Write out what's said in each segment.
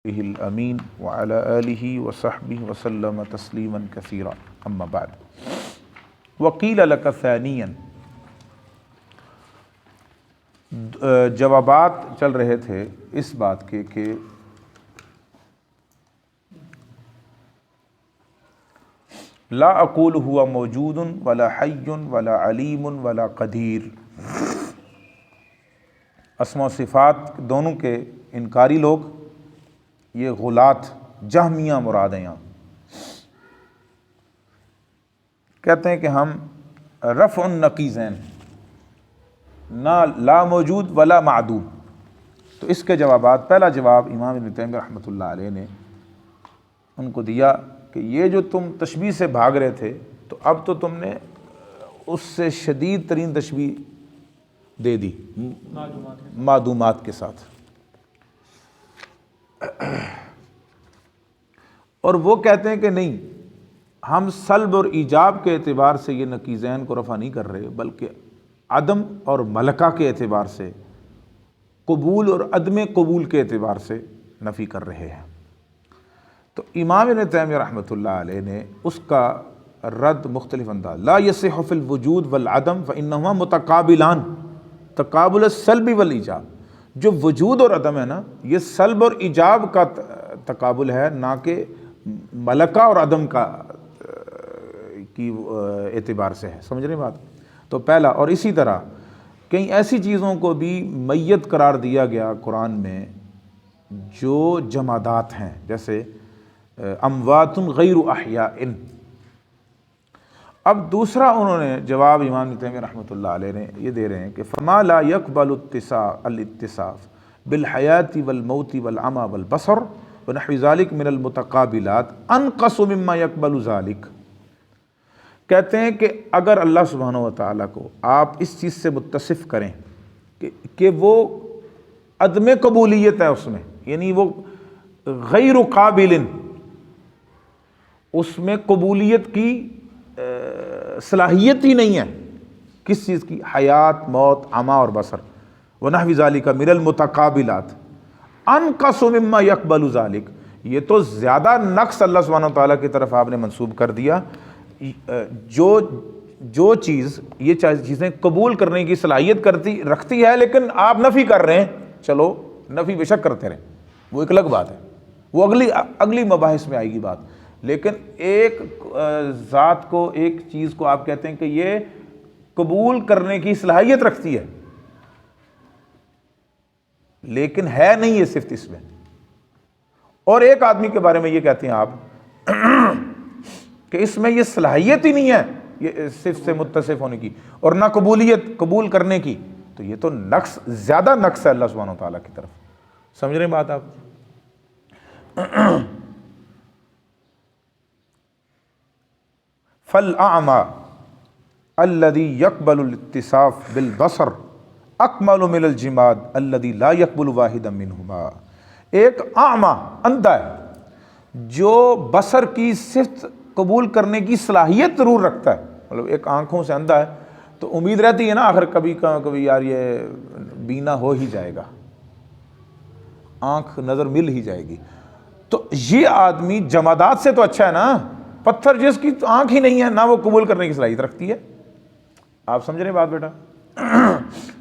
الامین وعلی آلہ وصحبہ وسلم تسلیما کثیرا اما بعد وقیل لک ثانیا، جوابات چل رہے تھے اس بات کے کہ لا اقول ہوا موجود ولا حی ولا علیم ولا قدیر، اسماء و صفات دونوں کے انکاری لوگ، یہ غلات جہمیہ مراد ہیں، یہاں کہتے ہیں کہ ہم رفع النقیضین، نہ لا موجود ولا معدوم۔ تو اس کے جوابات، پہلا جواب امام ابن تیمیہ رحمۃ اللہ علیہ نے ان کو دیا کہ یہ جو تم تشبیہ سے بھاگ رہے تھے تو اب تو تم نے اس سے شدید ترین تشبیہ دے دی معدومات کے ساتھ، اور وہ کہتے ہیں کہ نہیں، ہم سلب اور ایجاب کے اعتبار سے یہ نقیضین کو رفع نہیں کر رہے، بلکہ عدم اور ملکہ کے اعتبار سے، قبول اور عدم قبول کے اعتبار سے نفی کر رہے ہیں۔ تو امام ابن تیمیہ رحمۃ اللہ علیہ نے اس کا رد مختلف انداز، لا یصح فی الوجود والعدم فانہما متقابلان، تقابل السلب والایجاب، جو وجود اور عدم ہے نا، یہ سلب اور ایجاب کا تقابل ہے، نہ کہ ملکہ اور عدم کا کی اعتبار سے ہے۔ سمجھ رہے ہیں بات؟ تو پہلا، اور اسی طرح کئی ایسی چیزوں کو بھی میت قرار دیا گیا قرآن میں جو جمادات ہیں، جیسے اموات غیر احیاء۔ اب دوسرا انہوں نے جواب امام ابن تیمیہ رحمۃ اللہ علیہ نے یہ دے رہے ہیں کہ فما لا يقبل الاتصاف بالحیات والموت والعمی والبصر ونحو ذلك من المتقابلات انقص مما يقبل ذلك۔ کہتے ہیں کہ اگر اللہ سبحانہ و تعالیٰ کو آپ اس چیز سے متصف کریں کہ وہ عدم قبولیت ہے اس میں، یعنی وہ غیر قابل، اس میں قبولیت کی صلاحیت ہی نہیں ہے، کس چیز کی؟ حیات، موت، عمی اور بصر، ونحو ذالک من المتقابلات انقص مما یقبل ذالک، یہ تو زیادہ نقص اللہ سبحانہ و تعالیٰ کی طرف آپ نے منسوب کر دیا۔ جو چیز، یہ چیزیں قبول کرنے کی صلاحیت رکھتی ہے، لیکن آپ نفی کر رہے ہیں، چلو نفی بے شک کرتے رہیں، وہ ایک الگ بات ہے، وہ اگلی مباحث میں آئے گی بات، لیکن ایک ذات کو، ایک چیز کو آپ کہتے ہیں کہ یہ قبول کرنے کی صلاحیت رکھتی ہے، لیکن ہے نہیں یہ صفت اس میں، اور ایک آدمی کے بارے میں یہ کہتے ہیں آپ کہ اس میں یہ صلاحیت ہی نہیں ہے یہ صفت سے متصف ہونے کی، اور نہ قبولیت قبول کرنے کی، تو یہ تو نقص، زیادہ نقص ہے اللہ سبحانہ وتعالیٰ کی طرف۔ سمجھ رہے ہیں بات آپ؟ فالأعمى الذي يقبل الاتصاف بالبصر اکمل من الجماد الذي لا يقبل واحدا منهما۔ ایک اعمى، اندھا ہے، جو بصر کی صفت قبول کرنے کی صلاحیت ضرور رکھتا ہے، مطلب ایک آنکھوں سے اندھا ہے تو امید رہتی ہے نا آخر کبھی یار یہ بینا ہو ہی جائے گا، آنکھ نظر مل ہی جائے گی، تو یہ آدمی جمادات سے تو اچھا ہے نا، پتھر جس کی آنکھ ہی نہیں ہے، نہ وہ قبول کرنے کی صلاحیت رکھتی ہے۔ آپ سمجھ رہے ہیں بات بیٹا؟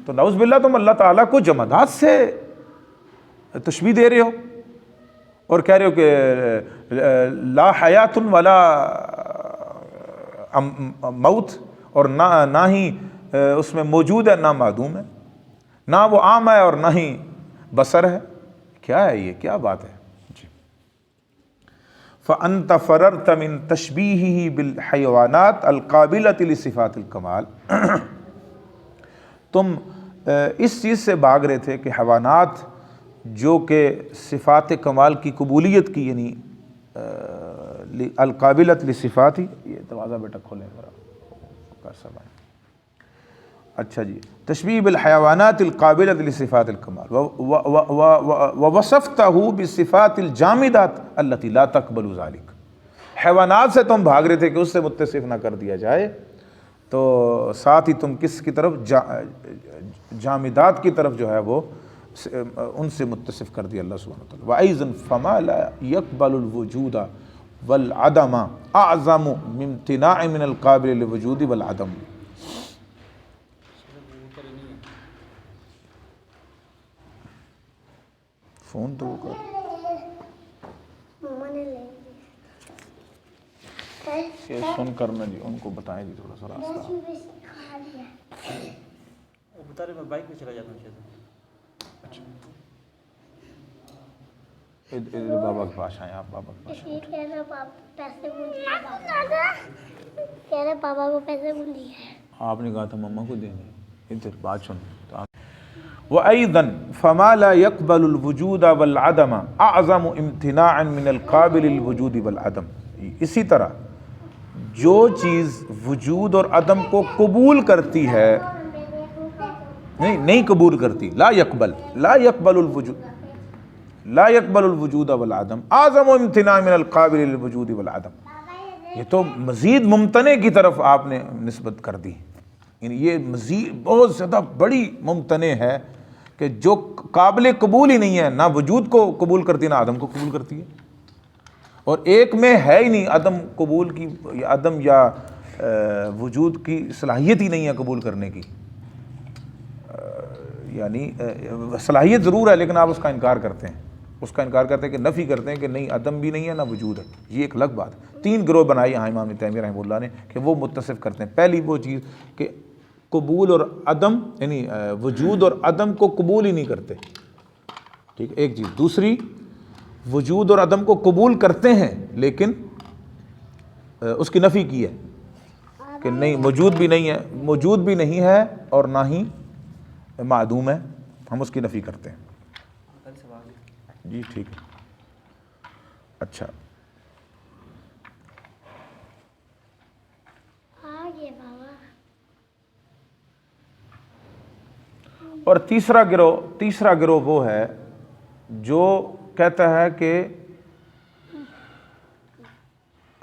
تو نعوذ باللہ تم اللہ تعالیٰ کو جمادات سے تشبیہ دے رہے ہو اور کہہ رہے ہو کہ لا حیات ولا موت، اور نہ ہی اس میں موجود ہے، نہ معدوم ہے، نہ وہ عام ہے اور نہ ہی بصر ہے۔ کیا ہے یہ؟ کیا بات ہے؟ فَأَنْتَ فَرَرْتَ مِن تَشْبِيهِهِ بِالْحَيَوَانَاتِ الْقَابِلَةِ لِصِفَاتِ الْكَمَالِ، تم اس چیز سے بھاگ رہے تھے کہ حیوانات جو کہ صفات کمال کی قبولیت کی، یعنی القابلۃ لصفات، یہ دروازہ بیٹا کھولیں ذرا، اچھا جی، تشبیہ بالحیوانات القابلۃ لصفات الکمال، ووصفتہ بالصفات الجامدات التي لا تقبل ذلك۔ حیوانات سے تم بھاگ رہے تھے کہ اس سے متصف نہ کر دیا جائے، تو ساتھ ہی تم کس کی طرف؟ جامدات کی طرف جو ہے وہ ان سے متصف کر دیا اللہ سبحانہ وتعالی. وَأَيْضًا فَمَا لَا يَقْبَلُ الْوُجُودَ وَالْعَدَمَ أَعْظَمُ مِنْ امْتِنَاعٍ مِنَ الْقَابِلِ لِلْوُجُودِ وَالْعَدَمِ. فون تو کر یہ سن کرنا جی ان کو بتائیں جی تھوڑا سا راستہ. بتا رہے میں بائک پہ چلا جاتا ہوں شاید. ادھر بابا کے پاس آئیں آپ. بابا کے پاس کہہ رہے پاپا کو پیسے کون دیے. آپ نے کہا تھا مما کو دینے. ادھر بات سن. وَأَيْضًا فَمَا لَا يَقْبَلُ الْوُجُودَ وَالْعَدَمَ أَعْظَمُ امْتِنَاعًا مِنَ الْقَابِلِ لِلْوُجُودِ وَالْعَدَمِ. اسی طرح جو چیز وجود اور عدم کو قبول کرتی ہے نہیں قبول کرتی. لا يقبل الوجود والعدم اعظم امتناع من القابل للوجود والعدم. یہ تو مزید ممتنع کی طرف آپ نے نسبت کر دی. یعنی یہ مزید بہت زیادہ بڑی ممتنع ہے کہ جو قابل قبول ہی نہیں ہے. نہ وجود کو قبول کرتی ہے نہ عدم کو قبول کرتی ہے. اور ایک میں ہے ہی نہیں عدم قبول کی عدم یا وجود کی صلاحیت ہی نہیں ہے قبول کرنے کی. یعنی صلاحیت ضرور ہے لیکن آپ اس کا انکار کرتے ہیں. اس کا انکار کرتے ہیں کہ نفی کرتے ہیں کہ نہیں عدم بھی نہیں ہے نہ وجود ہے. یہ ایک الگ بات. 3 گروہ بنائی یہاں امام تیمیہ رحمہ اللہ نے کہ وہ متصف کرتے ہیں. پہلی وہ چیز کہ قبول اور عدم یعنی وجود اور عدم کو قبول ہی نہیں کرتے. ٹھیک ایک چیز. دوسری وجود اور عدم کو قبول کرتے ہیں لیکن اس کی نفی کی ہے کہ نہیں موجود بھی نہیں ہے اور نہ ہی معدوم ہے. ہم اس کی نفی کرتے ہیں. جی ٹھیک ہے. اچھا اور تیسرا گروہ وہ ہے جو کہتا ہے کہ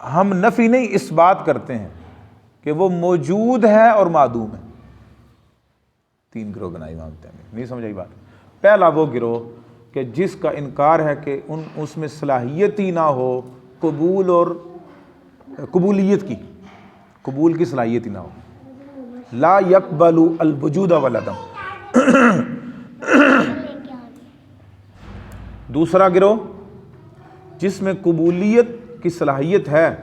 ہم نفی نہیں اس بات کرتے ہیں کہ وہ موجود ہے اور معدوم ہے. 3 گروہ بنائی امام تیمیہ. نہیں سمجھ آئی بات. پہلا وہ گروہ کہ جس کا انکار ہے کہ اس میں صلاحیت ہی نہ ہو قبول اور قبولیت کی قبول کی صلاحیت ہی نہ ہو. لا يقبل الوجود والعدم. دوسرا گروہ جس میں قبولیت کی صلاحیت ہے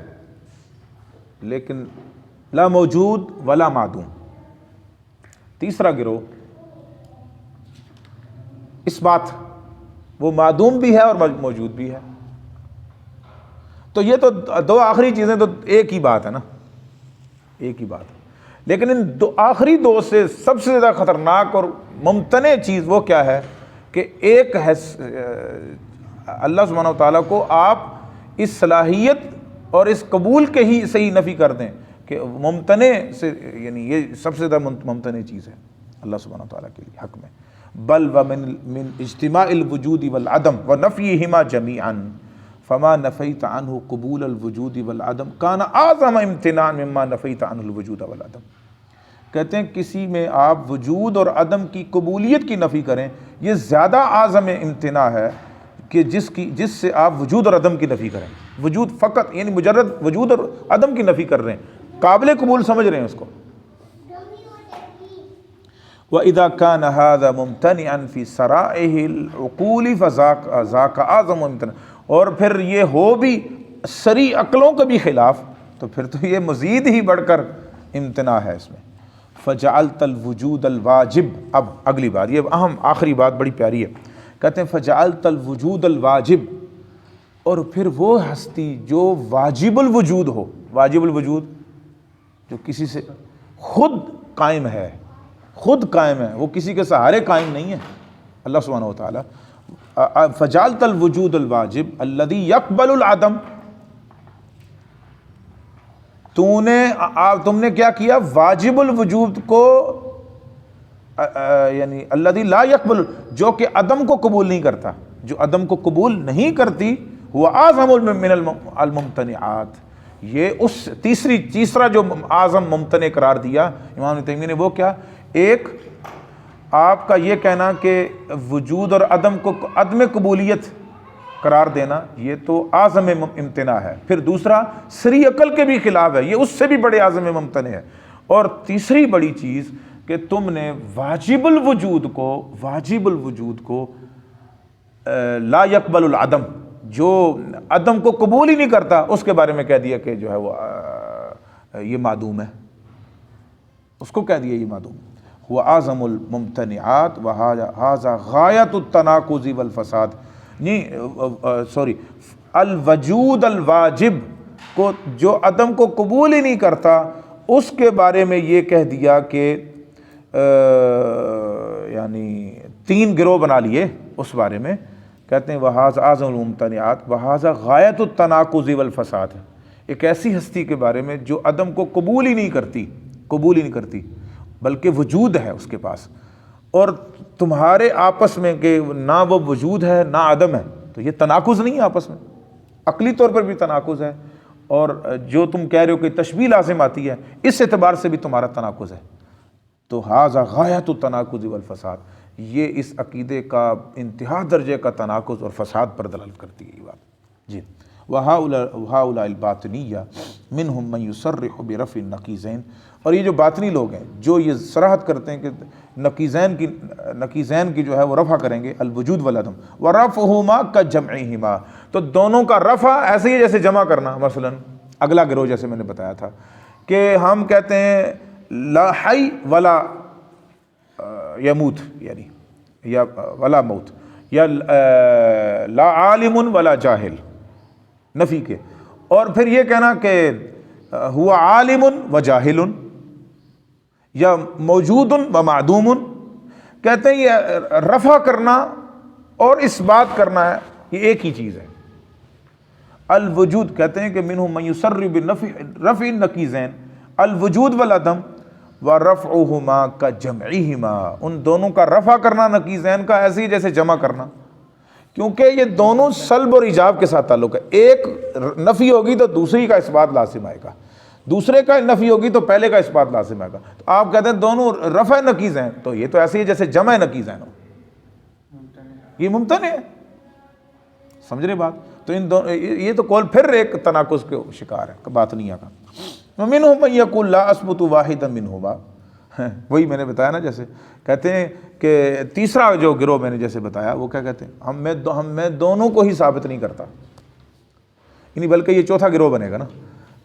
لیکن لا موجود ولا معدوم. تیسرا گروہ اس بات وہ معدوم بھی ہے اور موجود بھی ہے. تو یہ تو 2 آخری چیزیں تو ایک ہی بات ہے نا. ایک ہی بات ہے. لیکن ان آخری 2 سے سب سے زیادہ خطرناک اور ممتنع چیز وہ کیا ہے کہ ایک ہے اللہ سبحانہ و تعالیٰ کو آپ اس صلاحیت اور اس قبول کے ہی سے ہی نفی کر دیں کہ ممتنع سے یعنی یہ سب سے زیادہ ممتنع چیز ہے اللہ سبحانہ و تعالیٰ کے لیے حق میں. بل ومن اجتماع الوجود والعدم ونفیہما جمیعا فما نفیت عنہ قبول الوجود والعدم کان اعظم امتناعا مما نفیت عنہ الوجود والعدم. کہتے ہیں کسی میں آپ وجود اور عدم کی قبولیت کی نفی کریں یہ زیادہ اعظم امتناع ہے کہ جس سے آپ وجود اور عدم کی نفی کریں. وجود فقط یعنی مجرد وجود اور عدم کی نفی کر رہے ہیں قابل قبول سمجھ رہے ہیں اس کو. وَإِذَا كَانَ هَذَا مُمْتَنِعًا فِي سَرَائِهِ الْعُقُولِ فَذَاكَ أَعْظَمُ امْتِنَاعٍ. اور پھر یہ ہو بھی سری عقلوں کے بھی خلاف تو پھر تو یہ مزید ہی بڑھ کر امتناع ہے اس میں. فَجَعَلْتَ الْوُجُودَ الْوَاجِبَ. اب اگلی بات یہ اہم آخری بات بڑی پیاری ہے. کہتے ہیں فَجَعَلْتَ الْوُجُودَ الْوَاجِبَ. اور پھر وہ ہستی جو واجب الوجود ہو. واجب الوجود جو کسی سے خود قائم ہے وہ کسی کے سہارے قائم نہیں ہے اللہ سبحانہ و تعالیٰ. فجعلت الوجود الواجب الذي يقبل العدم. تم نے کیا کیا واجب الوجود کو یعنی الذي لا يقبل جو کہ عدم کو قبول نہیں کرتا جو عدم کو قبول نہیں کرتی وہ اعظم من الممتنعات. یہ اس تیسرا جو اعظم ممتنع قرار دیا امام تیمیہ نے وہ کیا ایک آپ کا یہ کہنا کہ وجود اور عدم کو عدم قبولیت قرار دینا یہ تو اعظم امتناع ہے. پھر دوسرا سری عقل کے بھی خلاف ہے, یہ اس سے بھی بڑے اعظم ممتنع ہے. اور تیسری بڑی چیز کہ تم نے واجب الوجود کو لا يقبل العدم, جو عدم کو قبول ہی نہیں کرتا, اس کے بارے میں کہہ دیا کہ جو ہے وہ یہ معدوم ہے, اس کو کہہ دیا یہ معدوم. هو اعظم الممتنعات وهذا غایت التناقض والفساد. نہیں سوری, الوجود الواجب کو جو عدم کو قبول ہی نہیں کرتا, اس کے بارے میں یہ کہہ دیا کہ یعنی 3 گروہ بنا لیے اس بارے میں. کہتے ہیں وَهَذَا أَعْظَمُ الْمُمْتَنِعَاتِ وَهَذَا غَایَةُ التَّنَاقُضِ وَالْفَسَادِ, ایک ایسی ہستی کے بارے میں جو عدم کو قبول ہی نہیں کرتی بلکہ وجود ہے اس کے پاس, اور تمہارے آپس میں کہ نہ وہ وجود ہے نہ عدم ہے, تو یہ تناقض نہیں ہے آپس میں, عقلی طور پر بھی تناقض ہے, اور جو تم کہہ رہے ہو کہ تشبیہ لازم آتی ہے, اس اعتبار سے بھی تمہارا تناقض ہے. تو هَذَا غَایَةُ التَّنَاقُضِ وَالْفَسَادِ, یہ اس عقیدے کا انتہا درجے کا تناقض اور فساد پر دلالت کرتی ہے یہ بات. جی وَهَؤُلَاءِ الْبَاطِنِيَّةُ مِنْهُمْ مَنْ يُصَرِّحُ بِرَفْعِ النَّقِيضَيْنِ, اور یہ جو باطنی لوگ ہیں جو یہ صراحت کرتے ہیں کہ نقیضین کی جو ہے وہ رفع کریں گے, الوجود والعدم, وَرَفْعُهُمَا كَجَمْعِهِمَا, تو دونوں کا رفع ایسے ہی جیسے جمع کرنا. مثلا اگلا گروہ جیسے میں نے بتایا تھا کہ ہم کہتے ہیں لا حی ولا یموت, یعنی یا ولا موت, یا لا عالم ولا جاہل, نفی کے, اور پھر یہ کہنا کہ ہوا عالم و جاہل, یا موجود و معدوم. کہتے ہیں یہ رفع کرنا اور اس بات کرنا ہے, یہ ایک ہی چیز ہے. الوجود کہتے ہیں کہ منہم من یسر برفع النقیضین, الوجود والعدم ورفعہما کجمعہما, ان دونوں کا رفع کرنا نقیضین کا ایسے ہی جیسے جمع کرنا, کیونکہ یہ دونوں سلب اور ایجاب کے ساتھ تعلق ہے. ایک نفی ہوگی تو دوسری کا اثبات لازم آئے گا, دوسرے کا نفی ہوگی تو پہلے کا اثبات لازم آئے گا. تو آپ کہتے ہیں دونوں رفع نقیض ہیں, تو یہ تو ایسے ہی جیسے جمع نقیض ہیں, یہ ممتنع ہے. سمجھ رہے بات؟ تو ان دونوں یہ تو قول پھر ایک تناقض کے شکار ہے باطنیہ کا. وَمِنْهُمْ مَنْ يَقُولُ لَا أَثْبُتُ وَاحِدًا مِنْهُمَا, وہی میں نے بتایا نا, جیسے کہتے ہیں کہ تیسرا جو گروہ میں نے جیسے بتایا وہ کیا کہتے ہیں, میں دونوں کو ہی ثابت نہیں کرتا, یعنی بلکہ یہ چوتھا گروہ بنے گا نا,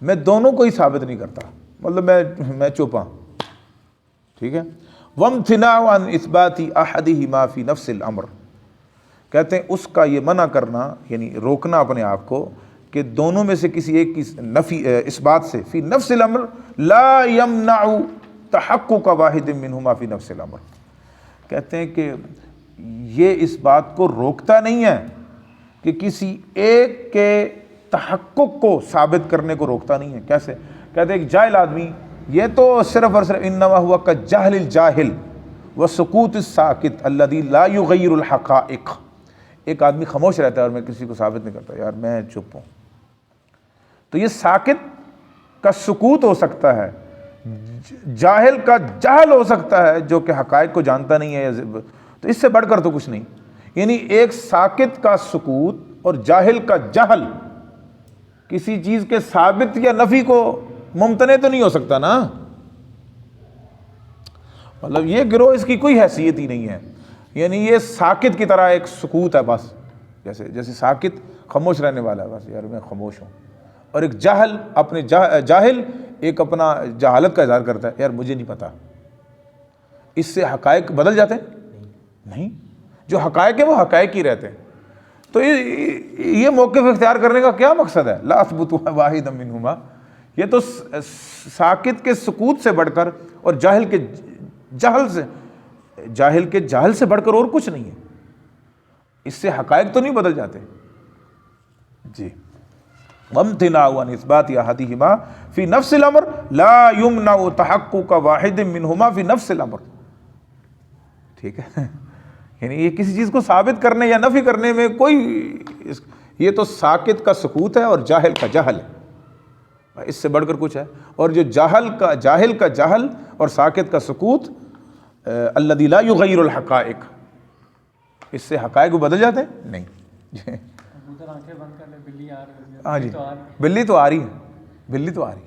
میں دونوں کو ہی ثابت نہیں کرتا, مطلب میں چپ ہوں. ٹھیک ہے. وَامْتِنَاعُ عَنْ إِثْبَاتِ أَحَدِهِمَا فِي نَفْسِ الْأَمْرِ, کہتے ہیں اس کا یہ منع کرنا, یعنی روکنا اپنے آپ کو کہ دونوں میں سے کسی ایک کی نفی اس بات سے, فی نفس الامر لا یمنع تحقق واحد منہما فی نفس الامر, کہتے ہیں کہ یہ اس بات کو روکتا نہیں ہے کہ کسی ایک کے تحقق کو ثابت کرنے کو روکتا نہیں ہے. کیسے؟ کہتے ہیں ایک جاہل آدمی, یہ تو صرف اور صرف انما ہوا کجہل الجاہل وسکوت الساکت الذی لا یغیر الحقائق. ایک آدمی خاموش رہتا ہے اور میں کسی کو ثابت نہیں کرتا, یار میں چپ ہوں, تو یہ ساکت کا سکوت ہو سکتا ہے, جاہل کا جہل ہو سکتا ہے جو کہ حقائق کو جانتا نہیں ہے, تو اس سے بڑھ کر تو کچھ نہیں. یعنی ایک ساکت کا سکوت اور جاہل کا جہل کسی چیز کے ثابت یا نفی کو ممتنع تو نہیں ہو سکتا نا, مطلب یہ گروہ اس کی کوئی حیثیت ہی نہیں ہے. یعنی یہ ساکت کی طرح ایک سکوت ہے بس, جیسے ساکت خاموش رہنے والا ہے, بس یار میں خاموش ہوں, اور ایک جاہل اپنے جاہل ایک اپنا جہالت کا اظہار کرتا ہے, یار مجھے نہیں پتا. اس سے حقائق بدل جاتے ہیں؟ نہیں, جو حقائق ہیں وہ حقائق ہی رہتے ہیں. تو یہ موقف اختیار کرنے کا کیا مقصد ہے؟ لا اثبت واحدا منہما, یہ تو ساکت کے سکوت سے بڑھ کر اور جاہل کے جہل سے بڑھ کر اور کچھ نہیں ہے. اس سے حقائق تو نہیں بدل جاتے. جی. وامتناع عن اثبات احدہما فی نفس الامر لا یمنع تحقق واحد منہما فی نفس الامر. ٹھیک ہے, یعنی یہ کسی چیز کو ثابت کرنے یا نفی کرنے میں کوئی, یہ تو ساکت کا سکوت ہے اور جاہل کا جہل ہے, اس سے بڑھ کر کچھ ہے. اور جو جاہل کا جہل اور ساکت کا سکوت الذی لا یغیر الحقائق، اس سے حقائق بدل جاتے ہیں نہیں. ادھر آنکھیں بند کر لے، بلی آ رہی ہے. ہاں جی، بلی تو آ رہی ہے، بلی تو آ رہی ہے.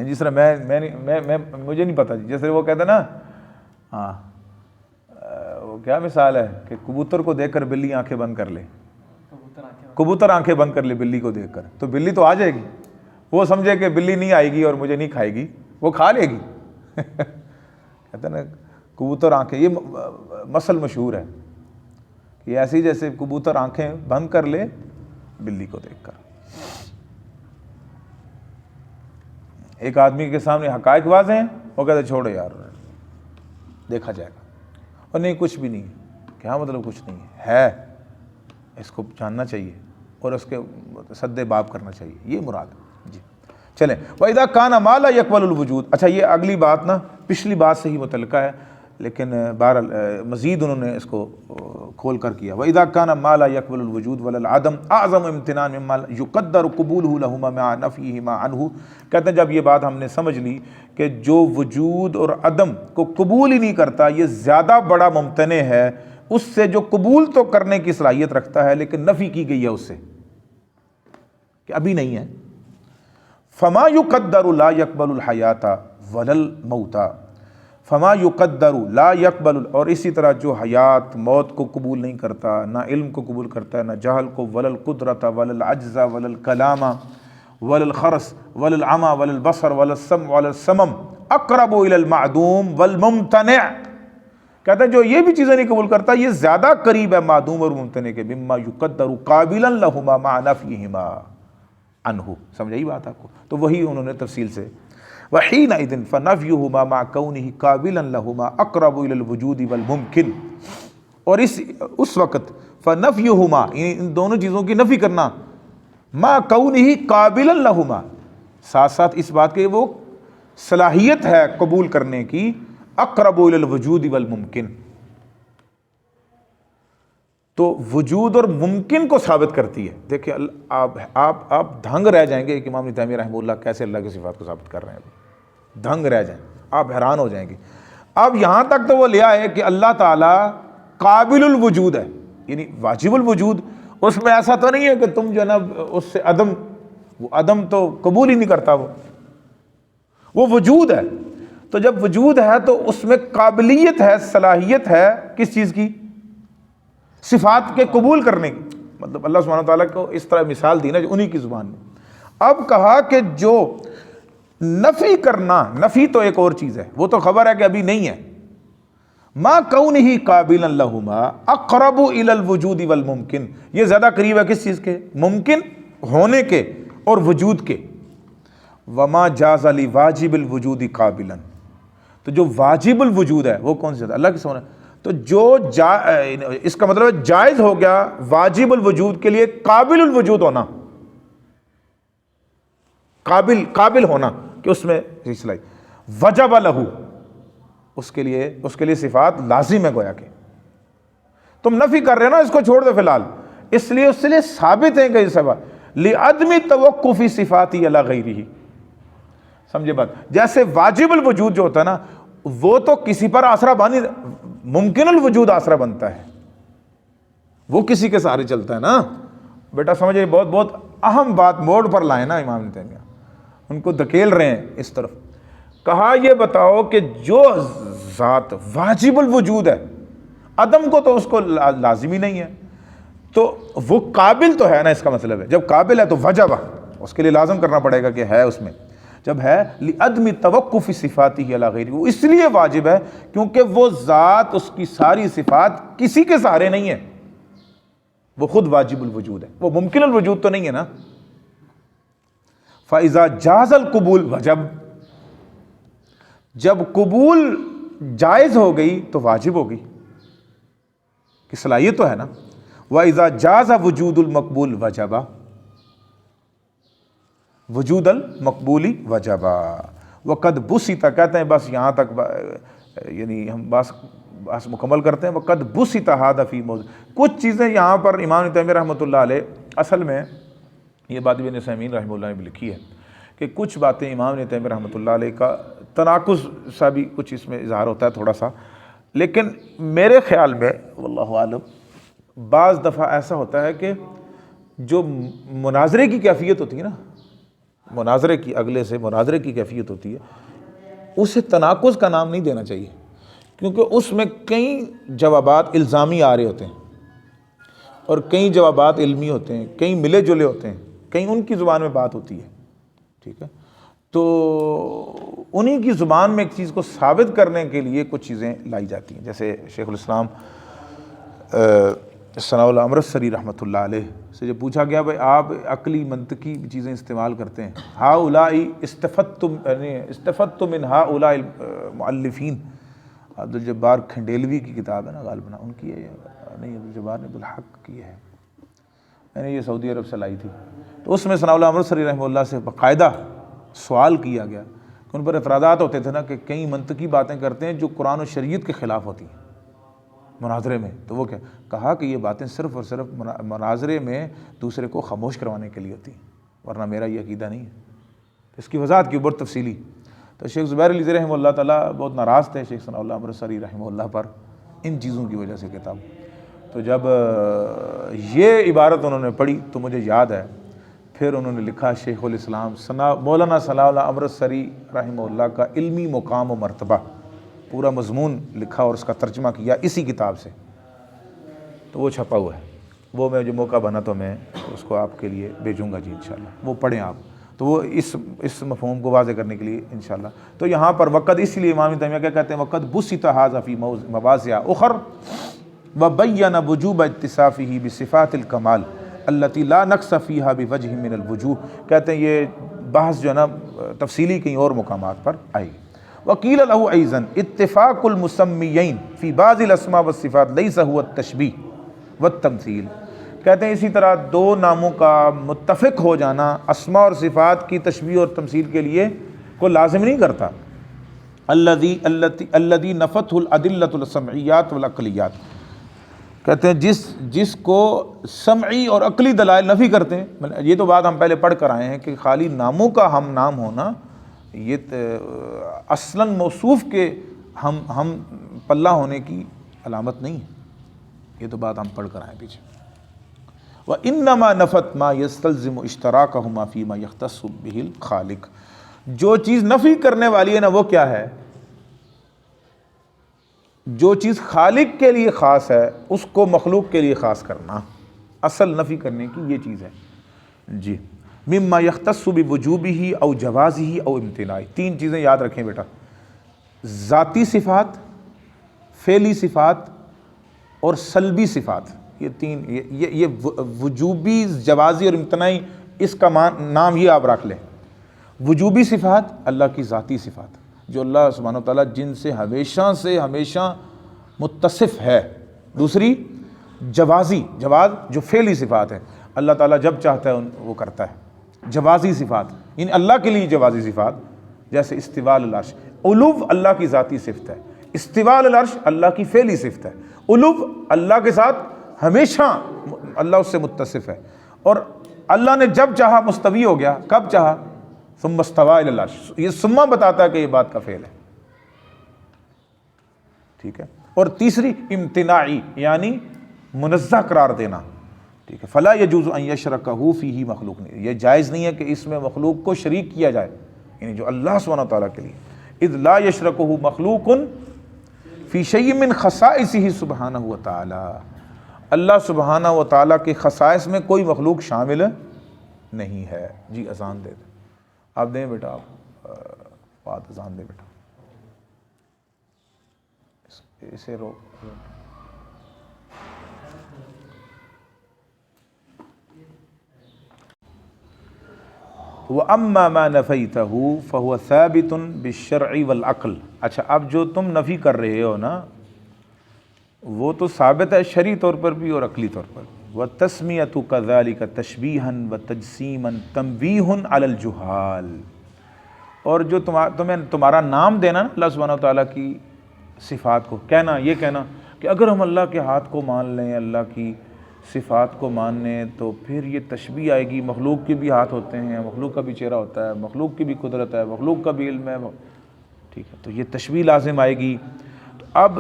جس طرح میں مجھے نہیں پتا جی، جیسے وہ کہتے ہیں نا، ہاں وہ کیا مثال ہے کہ کبوتر کو دیکھ کر بلی آنکھیں بند کر لے، کبوتر آنکھیں بند کر لے بلی کو دیکھ کر، تو بلی تو آ جائے گی. وہ سمجھے کہ بلی نہیں آئے گی اور مجھے نہیں کھائے گی، وہ کھا لے گی. کہتے ہیں نا کبوتر آنکھیں، یہ مثل مشہور ہے کہ ایسی جیسے کبوتر آنکھیں بند کر لے بلی کو دیکھ کر. ایک آدمی کے سامنے حقائق واضح ہیں، وہ کہتے ہیں چھوڑو یار دیکھا جائے گا، اور نہیں کچھ بھی نہیں ہے. کیا مطلب کچھ نہیں ہے؟ اس کو جاننا چاہیے اور اس کے سد باب کرنا چاہیے، یہ مراد ہے. جی چلیں. وَإِذَا كَانَ مَا لَا يَقْبَلُ الْوُجُودِ. اچھا یہ اگلی بات نا پچھلی بات سے ہی متعلقہ ہے، لیکن بہرحال مزید انہوں نے اس کو کھول کر کیا. وَإِذَا كَانَ مَا لَا يَقْبَلُ الْوُجُودِ وَلَا الْعَدَمُ أَعْظَمُ امْتِنَانًا مِمَّا يُقَدَّرُ قُبُولُهُ لَهُمَا مَعَ نَفْيِهِمَا عَنْهُ. کہتے ہیں جب یہ بات ہم نے سمجھ لی کہ جو وجود اور عدم کو قبول ہی نہیں کرتا یہ زیادہ بڑا ممتنع ہے اس سے جو قبول تو کرنے کی صلاحیت رکھتا ہے لیکن نفی کی گئی ہے اس سے کہ ابھی نہیں ہے. فما يقدر لا يقبل الحیات ولا الموت. فما يقدر لا يقبل، اور اسی طرح جو حیات موت کو قبول نہیں کرتا، نہ علم کو قبول کرتا ہے، نہ جہل کو، ولا القدرت ولا العجز ولا الکلام ولا الخرس ولا العمى ولا البصر ولا السمع ولا السمم اقرب الى المعدوم والممتنع. کہتے ہیں جو یہ بھی چیزیں نہیں قبول کرتا یہ زیادہ قریب ہے معدوم اور ممتنع کے. مما يقدر قابلا لهما مع نفيهما عنه. سمجھائی بات آپ کو؟ تو وہی انہوں نے تفصیل سے وحينئذ فنفيهما مع كونه قابلا لهما اقرب الى الوجود والممكن. اور اس وقت فنفيهما ان دونوں چیزوں کی نفی کرنا مع كونه قابلا لهما، ساتھ ساتھ اس بات کے وہ صلاحیت ہے قبول کرنے کی، اقرب الى الوجود والممکن، تو وجود اور ممکن کو ثابت کرتی ہے. دیکھیں آپ دھنگ رہ جائیں گے کہ امام ابن تیمیہ رحمہ اللہ کیسے اللہ کی صفات کو ثابت کر رہے ہیں. دھنگ رہ جائیں، آپ حیران ہو جائیں گے. اب یہاں تک تو وہ لیا ہے کہ اللہ تعالیٰ قابل الوجود ہے، یعنی واجب الوجود. اس میں ایسا تو نہیں ہے کہ تم جو ہے نا اس سے عدم، وہ عدم تو قبول ہی نہیں کرتا، وہ وجود ہے. تو جب وجود ہے تو اس میں قابلیت ہے، صلاحیت ہے کس چیز کی؟ صفات کے قبول کرنے کی. مطلب اللہ سبحانہ وتعالیٰ کو اس طرح مثال دی نا جو انہی کی زبان میں. اب کہا کہ جو نفی کرنا، نفی تو ایک اور چیز ہے، وہ تو خبر ہے کہ ابھی نہیں ہے. ما کونہ قابلا لہما اقرب الی الوجود والممکن، یہ زیادہ قریب ہے کس چیز کے؟ ممکن ہونے کے اور وجود کے. وما جاز لواجب الوجود قابلا، تو جو واجب الوجود ہے وہ کون سی ہے؟ اللہ کی سمجھ. تو جو اس کا مطلب ہے جائز ہو گیا واجب الوجود کے لیے قابل الوجود ہونا، قابل ہونا کہ اس میں صلاحیت. وجب لہو، اس کے لیے صفات لازم ہے. گویا کہ تم نفی کر رہے ہو نا، اس کو چھوڑ دو فی الحال، اس لیے اس لیے ثابت ہے کہ یہ صفات لعدم توقف صفاتی علی غیرہ. سمجھے بات؟ جیسے واجب الوجود جو ہوتا ہے نا وہ تو کسی پر آسرا بانی، ممکن الوجود آسرا بنتا ہے، وہ کسی کے سہارے چلتا ہے نا. بیٹا سمجھے، بہت بہت اہم بات موڑ پر لائے نا امام ابن تیمیہ، ان کو دھکیل رہے ہیں اس طرف. کہا یہ بتاؤ کہ جو ذات واجب الوجود ہے، عدم کو تو اس کو لازمی نہیں ہے، تو وہ قابل تو ہے نا. اس کا مطلب ہے جب قابل ہے تو وجب، اس کے لیے لازم کرنا پڑے گا کہ ہے اس میں. جب ہے لعدم توقف صفاتہ علی غیرہ، وہ اس لیے واجب ہے کیونکہ وہ ذات، اس کی ساری صفات کسی کے سہارے نہیں ہے، وہ خود واجب الوجود ہے، وہ ممکن الوجود تو نہیں ہے نا. فَإِذَا جَازَ الْقُبُولُ وَجَبَ، جب قبول جائز ہو گئی تو واجب ہوگی کہ صلاحیت تو ہے نا. وَإِذَا جَازَ وُجُودُ الْمَقْبُولِ وَجَبَ، وجود المقبولی وجبا. وقد بسط، کہتے ہیں بس یہاں تک یعنی ہم بس مکمل کرتے ہیں. وقد بسط ھذا فی موضع، کچھ چیزیں یہاں پر امام ابن تیمیہ رحمۃ اللہ علیہ، اصل میں یہ بات ابن عثیمین رحمہ اللہ نے بھی لکھی ہے کہ کچھ باتیں امام ابن تیمیہ رحمۃ اللہ علیہ کا تناقض سا بھی کچھ اس میں اظہار ہوتا ہے تھوڑا سا، لیکن میرے خیال میں واللہ عالم بعض دفعہ ایسا ہوتا ہے کہ جو مناظرے کی کیفیت ہوتی ہے نا، مناظرے کی اگلے سے مناظرے کی کیفیت ہوتی ہے، اسے تناقض کا نام نہیں دینا چاہیے، کیونکہ اس میں کئی جوابات الزامی آ رہے ہوتے ہیں اور کئی جوابات علمی ہوتے ہیں، کئی ملے جلے ہوتے ہیں، کئی ان کی زبان میں بات ہوتی ہے، ثٹھیک ہے؟ تو انہی کی زبان میں ایک چیز کو ثابت کرنے کے لیے کچھ چیزیں لائی جاتی ہیں، جیسے شیخ الاسلام ثناء اللہ امرتسری رحمۃ اللہ علیہ سے جب پوچھا گیا بھائی آپ عقلی منطقی چیزیں استعمال کرتے ہیں، ہاؤلائی استفدتم من ہاؤلاء المؤلفین، عبدالجبار کھنڈیلوی کی کتاب ہے نا غالباً ان کی ہے، نہیں عبدالجبار نے بالحق کی ہے، میں نے یہ سعودی عرب سے لائی تھی، تو اس میں ثناء اللہ امرتسری رحمہ اللہ سے باقاعدہ سوال کیا گیا کہ ان پر اعتراضات ہوتے تھے نا کہ کئی منطقی باتیں کرتے ہیں جو قرآن و شریعت کے خلاف ہوتی ہیں مناظرے میں، تو وہ کیا کہا کہ یہ باتیں صرف اور صرف مناظرے میں دوسرے کو خاموش کروانے کے لیے ہوتی ہیں، ورنہ میرا یہ عقیدہ نہیں ہے۔ اس کی وضاحت کی بہت تفصیلی، تو شیخ زبیر علی رحمہ اللہ تعالیٰ بہت ناراض تھے شیخ ثناء اللہ امرتسری رحمہ اللہ پر ان چیزوں کی وجہ سے کتاب، تو جب یہ عبارت انہوں نے پڑھی تو مجھے یاد ہے، پھر انہوں نے لکھا شیخ الاسلام مولانا ثناء اللہ امرتسری رحمہ اللہ کا علمی مقام و مرتبہ، پورا مضمون لکھا اور اس کا ترجمہ کیا اسی کتاب سے، تو وہ چھپا ہوا ہے، وہ میں جو موقع بنا تو میں اس کو آپ کے لیے بھیجوں گا جی انشاءاللہ، وہ پڑھیں آپ، تو وہ اس مفہوم کو واضح کرنے کے لیے انشاءاللہ۔ تو یہاں پر وقت اس لیے امام تیمیہ کیا کہتے ہیں، وقت بسط ھذا فی مواضع اخر وبین وجوب اتصافہ بصفات الکمال التی لا نقص فیہا بوجہ من الوجوہ، کہتے ہیں یہ بحث جو ہے نا تفصیلی کہیں اور مقامات پر آئے گی۔ وقیل له ایضا اتفاق المسمیین فی بعض الاسماء والصفات لیس هو التشبیہ والتمثیل، کہتے ہیں اسی طرح دو ناموں کا متفق ہو جانا اسماء اور صفات کی تشبیہ اور تمثیل کے لیے کو لازم نہیں کرتا، الذی نفته الادلۃ السمعیات والعقلیات، کہتے ہیں جس کو سمعی اور عقلی دلائل نفی کرتے ہیں، یہ تو بات ہم پہلے پڑھ کر آئے ہیں کہ خالی ناموں کا ہم نام ہونا یہ اصلاً موصوف کے ہم پلہ ہونے کی علامت نہیں ہے، یہ تو بات ہم پڑھ کر آئے پیچھے۔ وَإِنَّمَا نَفَتْ مَا يَسْتَلْزِمُ اشْتِرَاكَهُمَا فِي مَا يَخْتَصُّ بِهِ الْخَالِقُ، جو چیز نفی کرنے والی ہے نا وہ کیا ہے، جو چیز خالق کے لیے خاص ہے اس کو مخلوق کے لیے خاص کرنا، اصل نفی کرنے کی یہ چیز ہے جی۔ مما یختص بوجوبہ او جوازہ او امتناعہ، تین چیزیں یاد رکھیں بیٹا، ذاتی صفات، فعلی صفات اور سلبی صفات، یہ تین یہ وجوبی، جوازی اور امتناعی، اس کا نام یہ آپ رکھ لیں۔ وجوبی صفات اللہ کی ذاتی صفات جو اللہ سبحانہ وتعالیٰ جن سے ہمیشہ متصف ہے۔ دوسری جواز جو فعلی صفات ہے، اللہ تعالیٰ جب چاہتا ہے وہ کرتا ہے۔ جوازی صفات یعنی اللہ کے لیے جوازی صفات، جیسے استواء علی العرش، علو اللہ کی ذاتی صفت ہے، استواء علی العرش اللہ کی فعلی صفت ہے، علو اللہ کے ساتھ ہمیشہ اللہ اس سے متصف ہے، اور اللہ نے جب چاہا مستوی ہو گیا، کب چاہا، ثم استوى الی العرش، یہ ثم بتاتا ہے کہ یہ بات کا فعل ہے، ٹھیک ہے۔ اور تیسری امتناعی یعنی منزہ قرار دینا، ٹھیک ہے، فلا یجوز ان یشرکہ فیہ مخلوق، یہ جائز نہیں ہے کہ اس میں مخلوق کو شریک کیا جائے، یعنی جو اللہ سبحانہ تعالیٰ کے لیے، اذ لا یشرکہ مخلوق فی شیء من خصائصہ سبحانہ وتعالی، اللہ سبحانہ وتعالیٰ کے خصائص میں کوئی مخلوق شامل نہیں ہے۔ جی اذان دے دیں، آپ دیں بیٹا، آپ بات اذان دے بیٹا، اسے روک۔ وَأَمَّا مَا نَفَيْتَهُ فَهُوَ ثَابِتٌ بِالشَّرْعِ وَالْعَقْلِ، اچھا اب جو تم نفی کر رہے ہو نا وہ تو ثابت ہے شرعی طور پر بھی اور عقلی طور پر بھی۔ وَالتَّسْمِيَةُ كَذَلِكَ تَشْبِيهًا وَتَجْسِيمًا تَنْوِيهٌ عَلَى الْجُهَالِ، اور جو تمہارا نام دینا نا اللہ سبحانہ وتعالیٰ کی صفات کو، کہنا یہ کہنا کہ اگر ہم اللہ کے ہاتھ کو مان لیں، اللہ کی صفات کو ماننے تو پھر یہ تشبیہ آئے گی، مخلوق کے بھی ہاتھ ہوتے ہیں، مخلوق کا بھی چہرہ ہوتا ہے، مخلوق کی بھی قدرت ہے، مخلوق کا بھی علم ہے، ٹھیک ہے، تو یہ تشبیہ لازم آئے گی۔ تو اب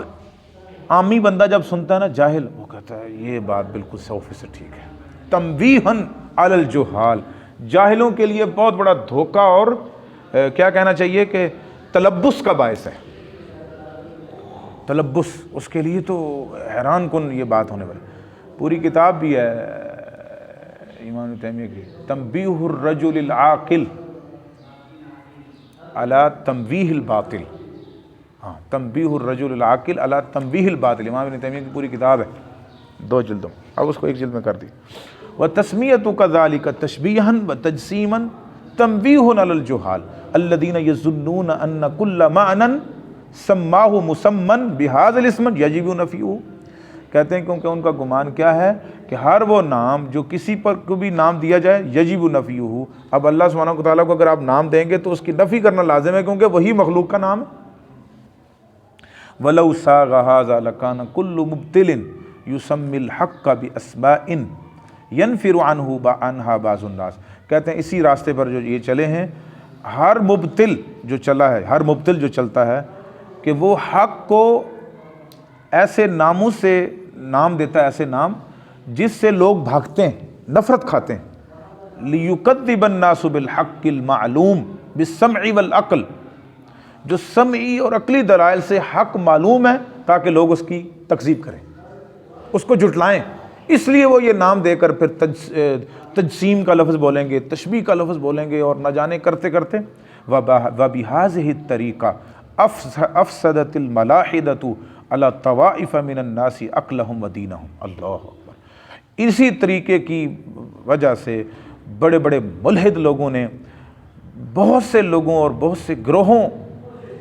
عامی بندہ جب سنتا ہے نا، جاہل، وہ کہتا ہے یہ بات بالکل 100% ٹھیک ہے۔ تنبیہاً علی الجہال، جاہلوں کے لیے بہت بڑا دھوکہ اور کیا کہنا چاہیے کہ تلبس کا باعث ہے، تلبس، اس کے لیے تو حیران کن یہ بات ہونے والی۔ پوری کتاب بھی ہے امام تیمیہ کی، تنبیہ الرجل العاقل علی تنبیہ الباطل، ہاں، تنبیہ الرجل العاقل علی تنبیہ الباطل، امام ابن تیمیہ کی پوری کتاب ہے 2 جلدوں، اب اس کو 1 جلد میں کر دی۔ وَتَسْمِيَةُ كَذَلِكَ تَشْبِيهًا وَتَجْسِيمًا تَنْبِيهٌ عَلَى الْجُهَالِ الَّذِينَ يَظُنُّونَ أَنَّ كُلَّ مَعْنًى سَمَّاهُ مُسَمًّى بِهَذَا الْاسْمِ يَجِبُ نَفْيُهُ، کہتے ہیں کیونکہ ان کا گمان کیا ہے کہ ہر وہ نام جو کسی پر کو بھی نام دیا جائے، یجب نفیہ، اب اللہ سبحانہ و تعالیٰ کو اگر آپ نام دیں گے تو اس کی نفی کرنا لازم ہے کیونکہ وہی مخلوق کا نام ہے۔ وَلَوْ سَاغَ هَذَا لَكَانَ كُلُّ مُبْتِلٍ يُسَمِّي الْحَقَّ بِأَسْمَاءٍ يَنْفِرُ عَنْهَا بَعْضُ النَّاسِ، کہتے ہیں اسی راستے پر جو یہ چلے ہیں، ہر مبتل جو چلا ہے، ہر مبتل جو چلتا ہے کہ وہ حق کو ایسے ناموں سے نام دیتا ہے، ایسے نام جس سے لوگ بھاگتے ہیں، نفرت کھاتے ہیں۔ لِيُكَذِّبَ النَّاسُ بِالْحَقِّ الْمَعْلُومِ بِالسَّمْعِ وَالْعَقْلِ، جو سمعی اور عقلی دلائل سے حق معلوم ہے تاکہ لوگ اس کی تکذیب کریں، اس کو جھٹلائیں، اس لیے وہ یہ نام دے کر پھر تجسیم کا لفظ بولیں گے، تشبیہ کا لفظ بولیں گے، اور نہ جانے کرتے کرتے وَبِهَذِهِ الطَّرِيقَةِ أَفْسَدَتِ الْمَلَاحِدَةُ عَلَى طَوَائِفَ مِنَ النَّاسِ عَقْلَهُمْ وَدِينَهُمْ، اللہ اکبر۔ اسی طریقے کی وجہ سے بڑے بڑے ملحد لوگوں نے بہت سے لوگوں اور بہت سے گروہوں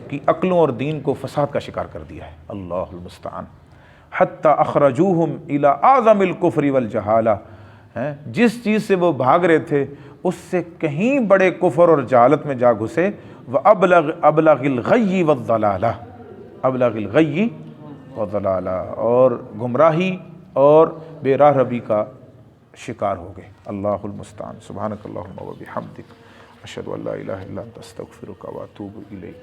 کی عقلوں اور دین کو فساد کا شکار کر دیا ہے، اللہ المستعان۔ حتی اخرجوہم الی اعظم الکفر والجہالہ، جس چیز سے وہ بھاگ رہے تھے اس سے کہیں بڑے کفر اور جہالت میں جا گھسے، وابلغ الغی والضلالہ، ابلغ الغی والضلالہ، اور گمراہی اور بے راہ ربی کا شکار ہو گئے، اللہ المستعان۔ سبحانک اللہم و بحمدک، اشہد ان لا الہ الا انت استغفرک و اتوب الیک۔